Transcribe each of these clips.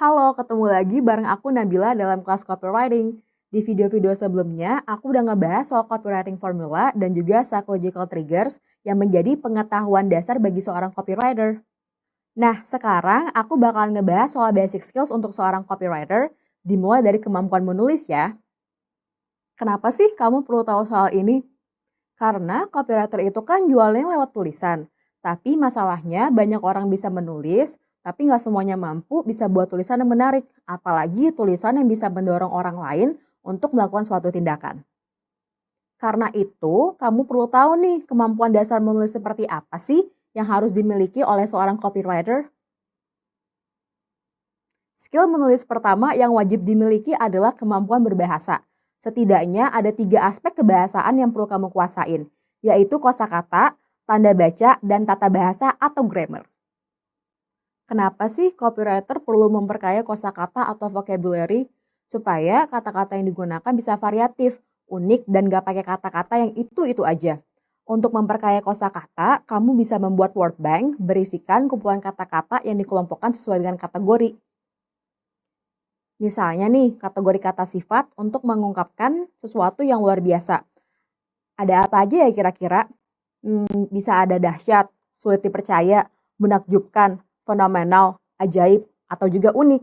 Halo, ketemu lagi bareng aku Nabila dalam kelas copywriting. Di video-video sebelumnya, aku udah ngebahas soal copywriting formula dan juga psychological triggers yang menjadi pengetahuan dasar bagi seorang copywriter. Nah, sekarang aku bakal ngebahas soal basic skills untuk seorang copywriter, dimulai dari kemampuan menulis ya. Kenapa sih kamu perlu tahu soal ini? Karena copywriter itu kan jualnya lewat tulisan. Tapi masalahnya banyak orang bisa menulis, tapi nggak semuanya mampu bisa buat tulisan yang menarik. Apalagi tulisan yang bisa mendorong orang lain untuk melakukan suatu tindakan. Karena itu, kamu perlu tahu nih kemampuan dasar menulis seperti apa sih yang harus dimiliki oleh seorang copywriter. Skill menulis pertama yang wajib dimiliki adalah kemampuan berbahasa. Setidaknya ada 3 aspek kebahasaan yang perlu kamu kuasain, yaitu kosakata, tanda baca, dan tata bahasa atau grammar. Kenapa sih copywriter perlu memperkaya kosakata atau vocabulary? Supaya kata-kata yang digunakan bisa variatif, unik, dan gak pakai kata-kata yang itu-itu aja. Untuk memperkaya kosakata, kamu bisa membuat word bank berisikan kumpulan kata-kata yang dikelompokkan sesuai dengan kategori. Misalnya nih, kategori kata sifat untuk mengungkapkan sesuatu yang luar biasa. Ada apa aja ya kira-kira? Bisa ada dahsyat, sulit dipercaya, menakjubkan, fenomenal, ajaib, atau juga unik.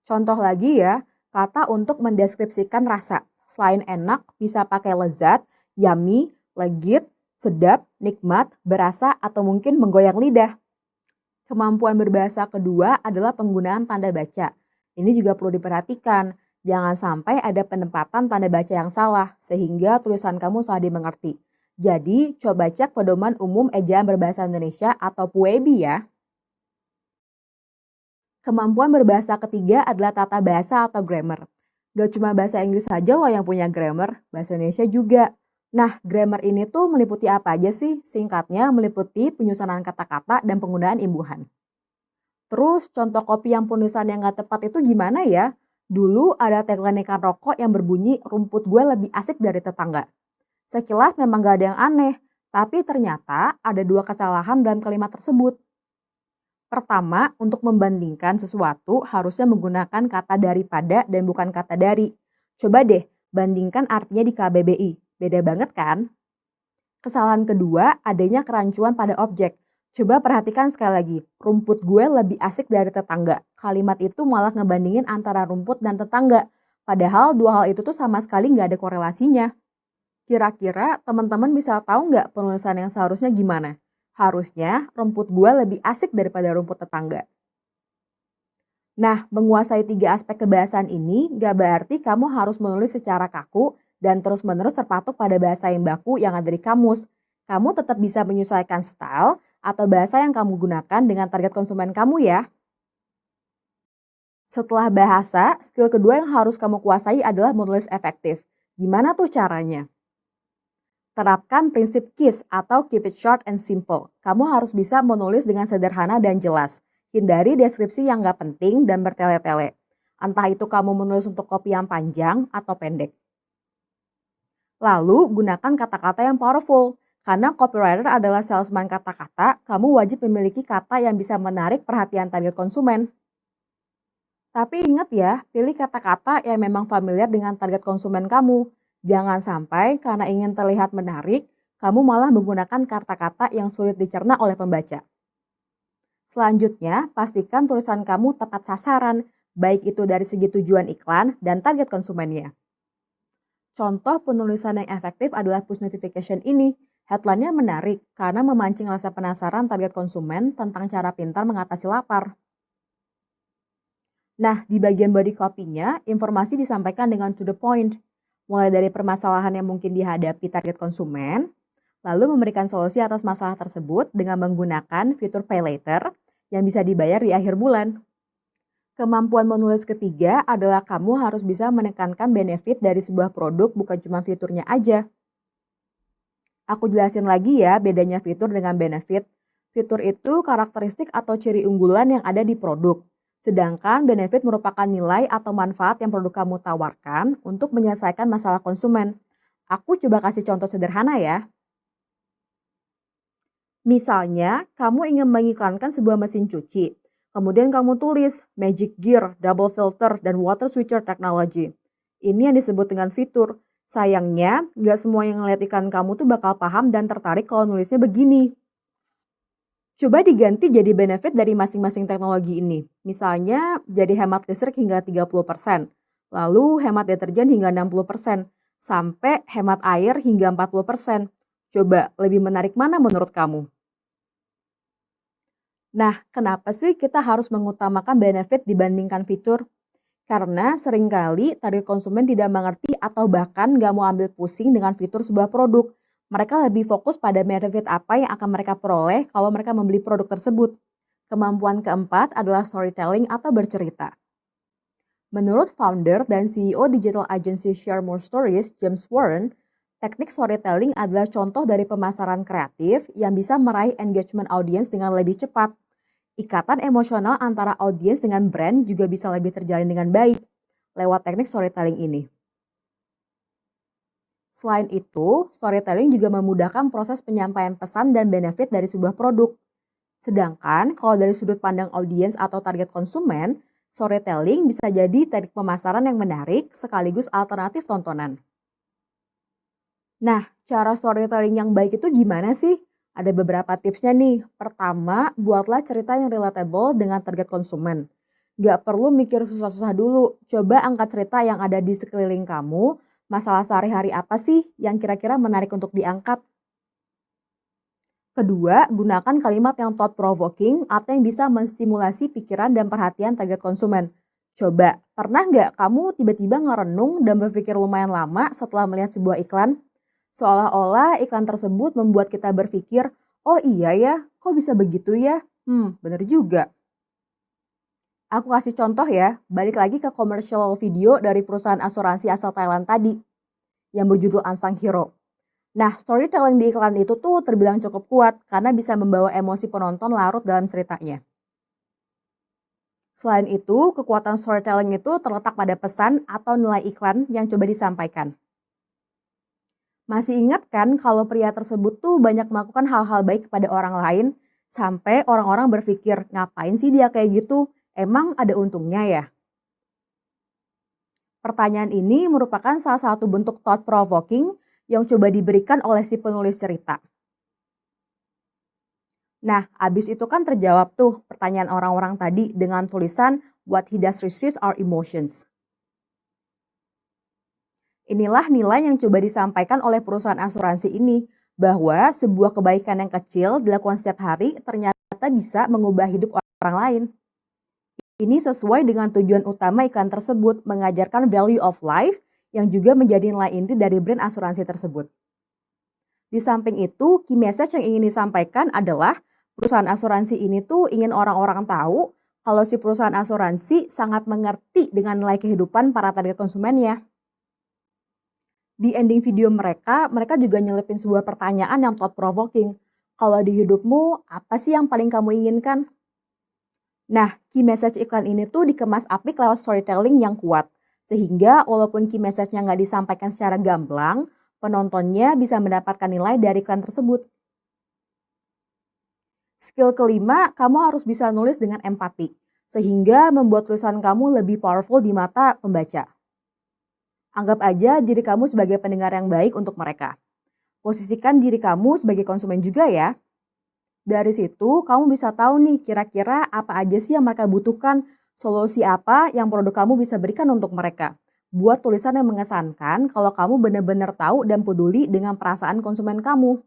Contoh lagi ya, kata untuk mendeskripsikan rasa. Selain enak, bisa pakai lezat, yummy, legit, sedap, nikmat, berasa, atau mungkin menggoyang lidah. Kemampuan berbahasa kedua adalah penggunaan tanda baca. Ini juga perlu diperhatikan. Jangan sampai ada penempatan tanda baca yang salah, sehingga tulisan kamu salah dimengerti. Jadi, coba cek Pedoman Umum Ejaan Berbahasa Indonesia atau PUEBI ya. Kemampuan berbahasa ketiga adalah tata bahasa atau grammar. Gak cuma bahasa Inggris saja loh yang punya grammar, bahasa Indonesia juga. Nah, grammar ini tuh meliputi apa aja sih? Singkatnya meliputi penyusunan kata-kata dan penggunaan imbuhan. Terus contoh kopi yang penulisan yang gak tepat itu gimana ya? Dulu ada tagline ikan rokok yang berbunyi rumput gue lebih asik dari tetangga. Sekilas memang gak ada yang aneh, tapi ternyata ada 2 kesalahan dalam kalimat tersebut. Pertama, untuk membandingkan sesuatu harusnya menggunakan kata daripada dan bukan kata dari. Coba deh, bandingkan artinya di KBBI. Beda banget kan? Kesalahan kedua, adanya kerancuan pada objek. Coba perhatikan sekali lagi, rumput gue lebih asik dari tetangga. Kalimat itu malah ngebandingin antara rumput dan tetangga. Padahal dua hal itu tuh sama sekali nggak ada korelasinya. Kira-kira teman-teman bisa tahu nggak penulisan yang seharusnya gimana? Harusnya rumput gue lebih asik daripada rumput tetangga. Nah, menguasai 3 aspek kebahasaan ini gak berarti kamu harus menulis secara kaku dan terus-menerus terpatok pada bahasa yang baku yang ada di kamus. Kamu tetap bisa menyesuaikan style atau bahasa yang kamu gunakan dengan target konsumen kamu ya. Setelah bahasa, skill kedua yang harus kamu kuasai adalah menulis efektif. Gimana tuh caranya? Terapkan prinsip KISS atau Keep It Short and Simple. Kamu harus bisa menulis dengan sederhana dan jelas. Hindari deskripsi yang gak penting dan bertele-tele. Entah itu kamu menulis untuk kopi yang panjang atau pendek. Lalu, gunakan kata-kata yang powerful. Karena copywriter adalah salesman kata-kata, kamu wajib memiliki kata yang bisa menarik perhatian target konsumen. Tapi ingat ya, pilih kata-kata yang memang familiar dengan target konsumen kamu. Jangan sampai karena ingin terlihat menarik, kamu malah menggunakan kata-kata yang sulit dicerna oleh pembaca. Selanjutnya, pastikan tulisan kamu tepat sasaran, baik itu dari segi tujuan iklan dan target konsumennya. Contoh penulisan yang efektif adalah push notification ini. Headline-nya menarik karena memancing rasa penasaran target konsumen tentang cara pintar mengatasi lapar. Nah, di bagian body copy-nya, informasi disampaikan dengan to the point. Mulai dari permasalahan yang mungkin dihadapi target konsumen, lalu memberikan solusi atas masalah tersebut dengan menggunakan fitur pay later yang bisa dibayar di akhir bulan. Kemampuan menulis ketiga adalah kamu harus bisa menekankan benefit dari sebuah produk bukan cuma fiturnya aja. Aku jelasin lagi ya bedanya fitur dengan benefit. Fitur itu karakteristik atau ciri unggulan yang ada di produk. Sedangkan benefit merupakan nilai atau manfaat yang produk kamu tawarkan untuk menyelesaikan masalah konsumen. Aku coba kasih contoh sederhana ya. Misalnya, kamu ingin mengiklankan sebuah mesin cuci. Kemudian kamu tulis Magic Gear, Double Filter, dan Water Switcher Technology. Ini yang disebut dengan fitur. Sayangnya, nggak semua yang ngeliat iklan kamu tuh bakal paham dan tertarik kalau nulisnya begini. Coba diganti jadi benefit dari masing-masing teknologi ini. Misalnya, jadi hemat listrik hingga 30%, lalu hemat deterjen hingga 60%, sampai hemat air hingga 40%. Coba, lebih menarik mana menurut kamu? Nah, kenapa sih kita harus mengutamakan benefit dibandingkan fitur? Karena seringkali target konsumen tidak mengerti atau bahkan nggak mau ambil pusing dengan fitur sebuah produk. Mereka lebih fokus pada benefit apa yang akan mereka peroleh kalau mereka membeli produk tersebut. Kemampuan keempat adalah storytelling atau bercerita. Menurut founder dan CEO digital agency Share More Stories, James Warren, teknik storytelling adalah contoh dari pemasaran kreatif yang bisa meraih engagement audience dengan lebih cepat. Ikatan emosional antara audiens dengan brand juga bisa lebih terjalin dengan baik lewat teknik storytelling ini. Selain itu, storytelling juga memudahkan proses penyampaian pesan dan benefit dari sebuah produk. Sedangkan kalau dari sudut pandang audiens atau target konsumen, storytelling bisa jadi teknik pemasaran yang menarik sekaligus alternatif tontonan. Nah, cara storytelling yang baik itu gimana sih? Ada beberapa tipsnya nih. Pertama, buatlah cerita yang relatable dengan target konsumen. Gak perlu mikir susah-susah dulu. Coba angkat cerita yang ada di sekeliling kamu. Masalah sehari-hari apa sih yang kira-kira menarik untuk diangkat? Kedua, gunakan kalimat yang thought-provoking atau yang bisa menstimulasi pikiran dan perhatian target konsumen. Coba, pernah nggak kamu tiba-tiba ngerenung dan berpikir lumayan lama setelah melihat sebuah iklan? Seolah-olah iklan tersebut membuat kita berpikir, oh iya ya, kok bisa begitu ya? Bener juga. Aku kasih contoh ya, balik lagi ke commercial video dari perusahaan asuransi asal Thailand tadi, yang berjudul Unsung Hero. Nah, storytelling di iklan itu tuh terbilang cukup kuat, karena bisa membawa emosi penonton larut dalam ceritanya. Selain itu, kekuatan storytelling itu terletak pada pesan atau nilai iklan yang coba disampaikan. Masih ingat kan kalau pria tersebut tuh banyak melakukan hal-hal baik kepada orang lain, sampai orang-orang berpikir, ngapain sih dia kayak gitu? Emang ada untungnya ya? Pertanyaan ini merupakan salah satu bentuk thought-provoking yang coba diberikan oleh si penulis cerita. Nah, abis itu kan terjawab tuh pertanyaan orang-orang tadi dengan tulisan What he does receive are emotions. Inilah nilai yang coba disampaikan oleh perusahaan asuransi ini, bahwa sebuah kebaikan yang kecil dilakukan setiap hari ternyata bisa mengubah hidup orang lain. Ini sesuai dengan tujuan utama iklan tersebut, mengajarkan value of life yang juga menjadi nilai inti dari brand asuransi tersebut. Di samping itu, key message yang ingin disampaikan adalah perusahaan asuransi ini tuh ingin orang-orang tahu kalau si perusahaan asuransi sangat mengerti dengan nilai kehidupan para target konsumennya. Di ending video mereka juga nyelipin sebuah pertanyaan yang thought-provoking. Kalau di hidupmu, apa sih yang paling kamu inginkan? Nah, key message iklan ini tuh dikemas apik lewat storytelling yang kuat. Sehingga walaupun key message-nya nggak disampaikan secara gamblang, penontonnya bisa mendapatkan nilai dari iklan tersebut. Skill kelima, kamu harus bisa nulis dengan empati. Sehingga membuat tulisan kamu lebih powerful di mata pembaca. Anggap aja diri kamu sebagai pendengar yang baik untuk mereka. Posisikan diri kamu sebagai konsumen juga ya. Dari situ kamu bisa tahu nih kira-kira apa aja sih yang mereka butuhkan, solusi apa yang produk kamu bisa berikan untuk mereka. Buat tulisan yang mengesankan kalau kamu benar-benar tahu dan peduli dengan perasaan konsumen kamu.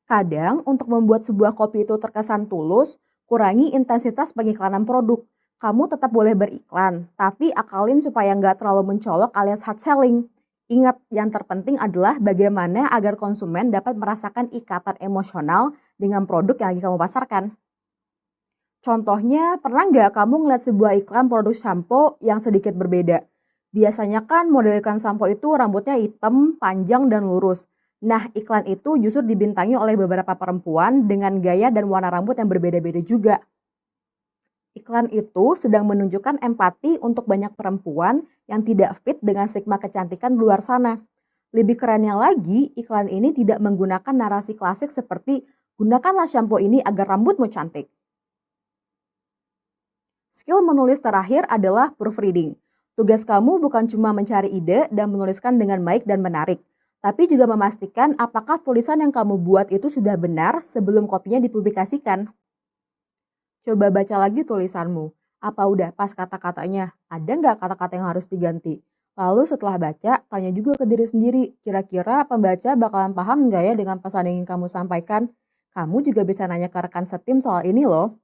Kadang untuk membuat sebuah kopi itu terkesan tulus, kurangi intensitas pengiklanan produk. Kamu tetap boleh beriklan, tapi akalin supaya nggak terlalu mencolok alias hard selling. Ingat, yang terpenting adalah bagaimana agar konsumen dapat merasakan ikatan emosional dengan produk yang lagi kamu pasarkan. Contohnya, pernah nggak kamu ngeliat sebuah iklan produk shampoo yang sedikit berbeda? Biasanya kan model iklan shampoo itu rambutnya hitam, panjang, dan lurus. Nah, iklan itu justru dibintangi oleh beberapa perempuan dengan gaya dan warna rambut yang berbeda-beda juga. Iklan itu sedang menunjukkan empati untuk banyak perempuan yang tidak fit dengan stigma kecantikan di luar sana. Lebih kerennya lagi, iklan ini tidak menggunakan narasi klasik seperti gunakanlah shampoo ini agar rambutmu cantik. Skill menulis terakhir adalah proofreading. Tugas kamu bukan cuma mencari ide dan menuliskan dengan baik dan menarik, tapi juga memastikan apakah tulisan yang kamu buat itu sudah benar sebelum kopinya dipublikasikan. Coba baca lagi tulisanmu. Apa udah pas kata-katanya? Ada nggak kata-kata yang harus diganti? Lalu setelah baca, tanya juga ke diri sendiri, kira-kira pembaca bakalan paham nggak ya dengan pesan yang ingin kamu sampaikan? Kamu juga bisa nanya ke rekan setim soal ini loh.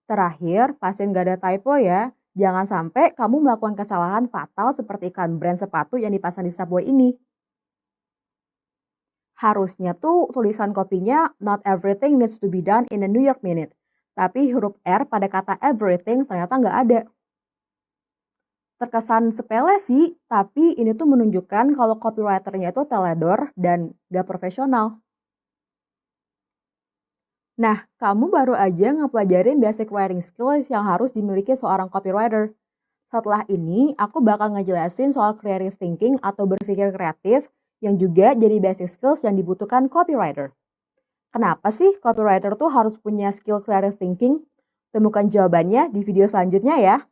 Terakhir, pastiin nggak ada typo ya. Jangan sampai kamu melakukan kesalahan fatal seperti iklan brand sepatu yang dipasang di Subway ini. Harusnya tuh tulisan kopinya not everything needs to be done in a New York minute. Tapi huruf R pada kata everything ternyata nggak ada. Terkesan sepele sih, tapi ini tuh menunjukkan kalau copywriternya itu teledor dan gak profesional. Nah, kamu baru aja ngepelajarin basic writing skills yang harus dimiliki seorang copywriter. Setelah ini, aku bakal ngejelasin soal creative thinking atau berpikir kreatif yang juga jadi basic skills yang dibutuhkan copywriter. Kenapa sih copywriter tuh harus punya skill creative thinking? Temukan jawabannya di video selanjutnya ya.